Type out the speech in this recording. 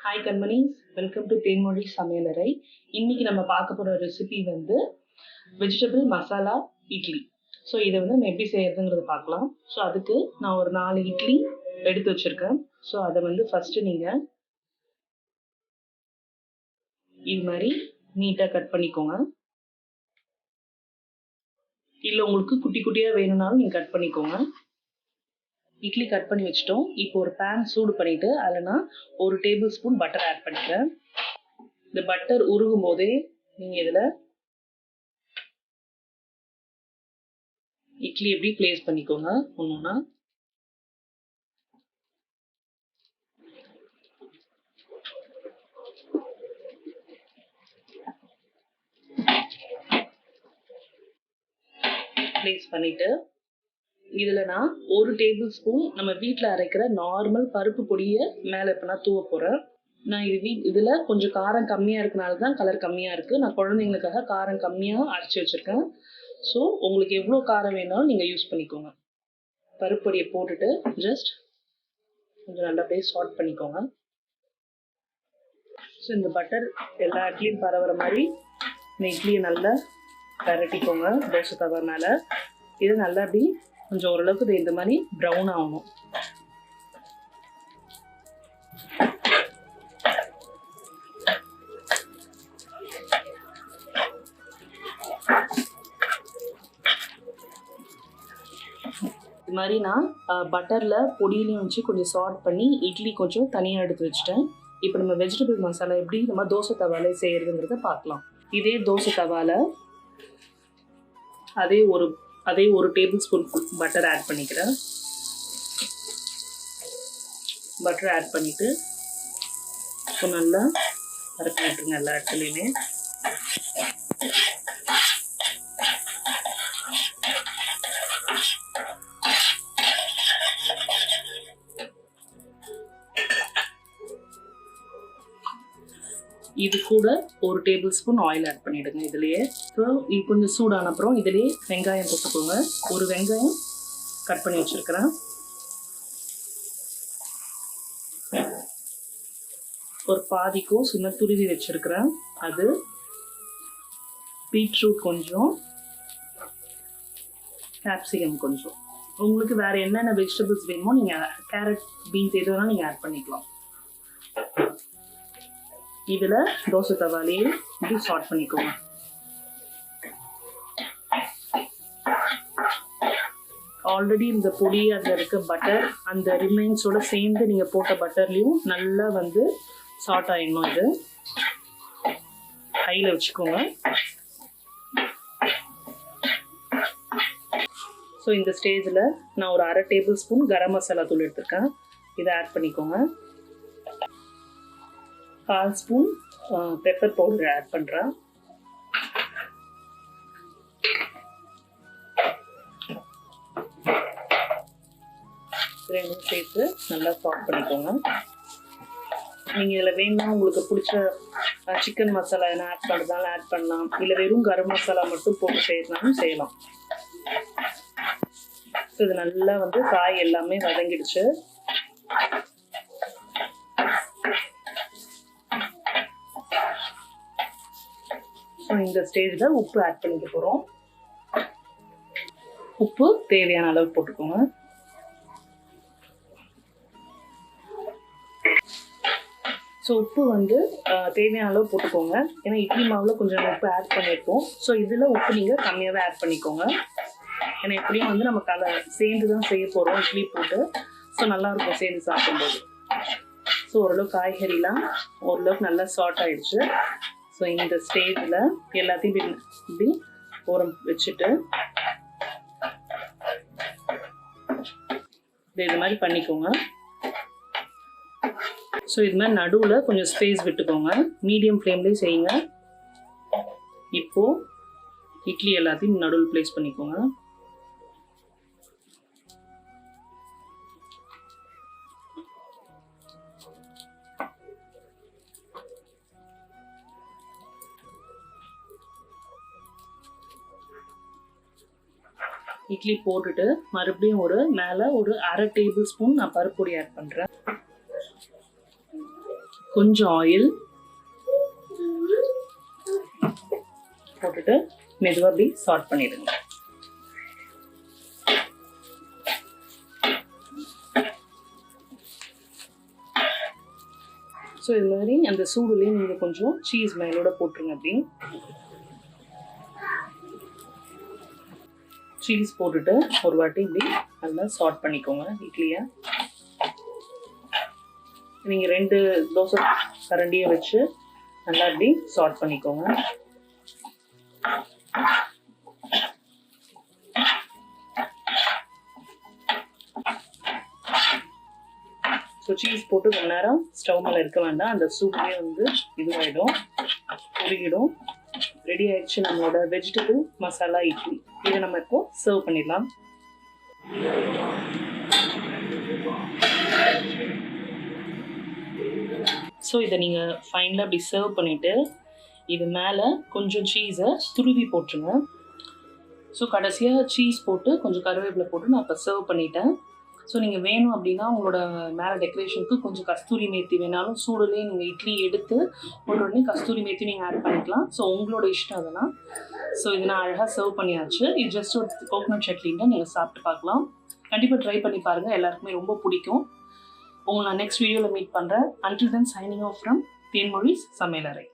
Hi கண்மணிஸ், welcome to Thenmozhi சமையலறை. இன்னைக்கு நம்ம பார்க்க போகிற ரெசிபி வந்து வெஜிடபிள் மசாலா இட்லி. ஸோ இதை வந்து நம்ம எப்படி செய்யறதுங்கிறத பார்க்கலாம். ஸோ அதுக்கு நான் ஒரு 4 இட்லி எடுத்து வச்சுருக்கேன். ஸோ அதை வந்து ஃபஸ்ட்டு நீங்கள் இது மாதிரி நீட்டாக கட் பண்ணிக்கோங்க. இல்லை உங்களுக்கு குட்டி குட்டியாக வேணும்னாலும் நீங்கள் கட் பண்ணிக்கோங்க. இட்லி கட் பண்ணி வச்சிட்டோம். இப்போ ஒரு பேன் சூடு பண்ணிவிட்டு அதில் நான் 1 டேபிள் ஸ்பூன் பட்டர் ஆட் பண்ணிக்கிறேன். இந்த பட்டர் உருகும் போதே நீங்கள் இதில் இட்லி எப்படி பிளேஸ் பண்ணிக்கோங்க ஒன்றுன்னா. பிளேஸ் பண்ணிவிட்டு இதில் நான் 1 டேபிள் ஸ்பூன் நம்ம வீட்டில் அரைக்கிற நார்மல் பருப்பு பொடியை மேலே இப்போ நான் தூவ போகிறேன். நான் இதில் கொஞ்சம் காரம் கம்மியாக இருக்கனால தான் கலர் கம்மியாக இருக்குது. நான் குழந்தைங்களுக்காக காரம் கம்மியாக அரைச்சி வச்சுருக்கேன். ஸோ உங்களுக்கு எவ்வளோ காரம் வேணாலும் நீங்கள் யூஸ் பண்ணிக்கோங்க. பருப்பு பொடியை போட்டுட்டு ஜஸ்ட் கொஞ்சம் நல்லா அப்படியே சாட் பண்ணிக்கோங்க. ஸோ இந்த பட்டர் எல்லா இடத்துலையும் பரவுற மாதிரி இந்த இட்லியை நல்லா பரட்டிக்கோங்க தோசை தவா மேலே. இது நல்லா அப்படி கொஞ்சம் ஓரளவுக்கு இந்த மாதிரி ப்ரௌன் ஆகணும். இது மாதிரி நான் பட்டரில் பொடியிலையும் வச்சு கொஞ்சம் சாட் பண்ணி இட்லி கொஞ்சம் தனியாக எடுத்து வச்சுட்டேன். இப்போ நம்ம வெஜிடபிள் மசாலா எப்படி நம்ம தோசை தவால செய்யறதுங்கிறத பார்க்கலாம். இதே தோசை தவால அதே ஒரு டேபிள் ஸ்பூன் பட்டர் ஆட் பண்ணிக்கிறேன். பட்டர் ஆட் பண்ணிவிட்டு இப்போ நல்லா பரப்பி விட்டுருங்க எல்லா இடத்துலையுமே. இது கூட 1 டேபிள் ஸ்பூன் ஆயில் ஆட் பண்ணிவிடுங்க இதுலேயே. ஸோ இது கொஞ்சம் சூடான அப்புறம் இதுலேயே வெங்காயம் போட்டுக்கோங்க. ஒரு வெங்காயம் கட் பண்ணி வச்சுருக்கிறேன். ஒரு பாதிக்கும் சின்ன துருவி வச்சுருக்கிறேன். அது பீட்ரூட் கொஞ்சம், கேப்சிகம் கொஞ்சம். உங்களுக்கு வேறு என்னென்ன வெஜிடபிள்ஸ் வேணுமோ நீங்கள் கேரட், பீன்ஸ் எது வேணாலும் நீங்கள் ஆட் பண்ணிக்கலாம். இதில் தோசை தவாலையே இப்படி சாட் பண்ணிக்கோங்க. ஆல்ரெடி இந்த பொடி அதில் இருக்க பட்டர் அந்த ரிமைன்ஸோட சேர்ந்து நீங்கள் போட்ட பட்டர்லேயும் நல்லா வந்து சாட் ஆகிடணும். இது ஹையில் வச்சுக்கோங்க. ஸோ இந்த ஸ்டேஜில் நான் ஒரு 1/2 டேபிள் ஸ்பூன் கரம் மசாலா தூள் எடுத்துருக்கேன். இதை ஆட் பண்ணிக்கோங்க. 1/4 ஸ்பூன் பெப்பர் பவுடர் ஆட் பண்ணுறேன். ரெண்டும் சேர்த்து நல்லா சாட் பண்ணிக்கோங்க. நீங்கள் இதில் வேணும்னா உங்களுக்கு பிடிச்ச சிக்கன் மசாலா எதனா ஆட் பண்ணுறதாலும் ஆட் பண்ணலாம். இல்லை வெறும் கரம் மசாலா மட்டும் போட்டு செய்யறதுனாலும் செய்யலாம். ஸோ இது நல்லா வந்து காய் எல்லாமே வதங்கிடுச்சு. ஸோ இந்த ஸ்டேஜில் உப்பு ஆட் பண்ணிக்க போகிறோம். உப்பு தேவையான அளவு போட்டுக்கோங்க. ஸோ உப்பு வந்து தேவையான அளவு போட்டுக்கோங்க. ஏன்னா இட்லி மாவில் கொஞ்சம் உப்பு ஆட் பண்ணியிருக்கோம். ஸோ இதில் உப்பு நீங்கள் கம்மியாகவே ஆட் பண்ணிக்கோங்க. ஏன்னா எப்படியும் வந்து நம்ம சேர்ந்து தான் செய்ய போகிறோம் இட்லி போட்டு. ஸோ நல்லாயிருக்கும் சேர்ந்து சாப்பிடும்போது. ஸோ ஓரளவு காய்கறிலாம் ஓரளவுக்கு நல்லா சாட் ஆகிடுச்சு. ஸோ இந்த ஸ்டேஜில் எல்லாத்தையும் இப்படி ஓரம் வச்சுட்டு இது மாதிரி பண்ணிக்கோங்க. ஸோ இது மாதிரி நடுவில் கொஞ்சம் ஸ்பேஸ் விட்டுக்கோங்க. மீடியம் ஃப்ளேம்லேயே செய்யுங்க. இப்போது இட்லி எல்லாத்தையும் நடுவில் ப்ளேஸ் பண்ணிக்கோங்க. இட்லி போட்டுட்டு மறுபடியும் மேலே ஒரு 1/2 டேபிள் ஸ்பூன் நான் பருப்பு பொடி ஆட் பண்ணுறேன். கொஞ்சம் ஆயில் போட்டுட்டு மெதுவாக அப்படி சார்ட் பண்ணிடுங்க. ஸோ இது மாதிரி அந்த சூடுலேயே நீங்கள் கொஞ்சம் சீஸ் மேலோட போட்டுருங்க. அப்படி சீஸ் போட்டுட்டு ஒரு வாட்டி இப்படி நல்லா சார்ட் பண்ணிக்கோங்க இட்லியை. நீங்கள் 2 தோசை கரண்டியை வச்சு நல்லா இப்படி சார்ட் பண்ணிக்கோங்க. ஸோ சீஸ் போட்டு கொஞ்ச நேரம் ஸ்டவ் மேலே இருக்க வேண்டாம், அந்த சூப்லேயே வந்து இதுவாகிடும், உருகிடும். ரெடி ஆயிடுச்சு நம்மளோட வெஜிடபிள் மசாலா இட்லி. இதை நம்ம இப்போ சர்வ் பண்ணிடலாம். ஸோ இதை நீங்கள் ஃபைனலாக அப்படி சர்வ் பண்ணிவிட்டு இது மேலே கொஞ்சம் சீஸை துருவி போட்டுருங்க. ஸோ கடைசியாக சீஸ் போட்டு கொஞ்சம் கருவேப்பிலை போட்டு நான் இப்போ சர்வ் பண்ணிட்டேன். ஸோ நீங்கள் வேணும் அப்படின்னா உங்களோட மேலே டெக்கரேஷனுக்கு கொஞ்சம் கஸ்தூரி மேத்தி வேணாலும் சூடுலேயே நீங்கள் இட்லி எடுத்து உடனே கஸ்தூரி மேத்தி நீங்கள் ஆட் பண்ணிக்கலாம். ஸோ உங்களோட இஷ்டம் அதெல்லாம். ஸோ இதை நான் அழகாக சர்வ் பண்ணியாச்சு. இது ஜஸ்ட் ஒரு கோகனட் சட்னின்னு நீங்கள் சாப்பிட்டு பார்க்கலாம். கண்டிப்பாக ட்ரை பண்ணி பாருங்கள், எல்லாருக்குமே ரொம்ப பிடிக்கும். உங்களை நான் நெக்ஸ்ட் வீடியோவில் மீட் பண்ணுறேன். Until then signing off from Thenmozhi சமையலறை.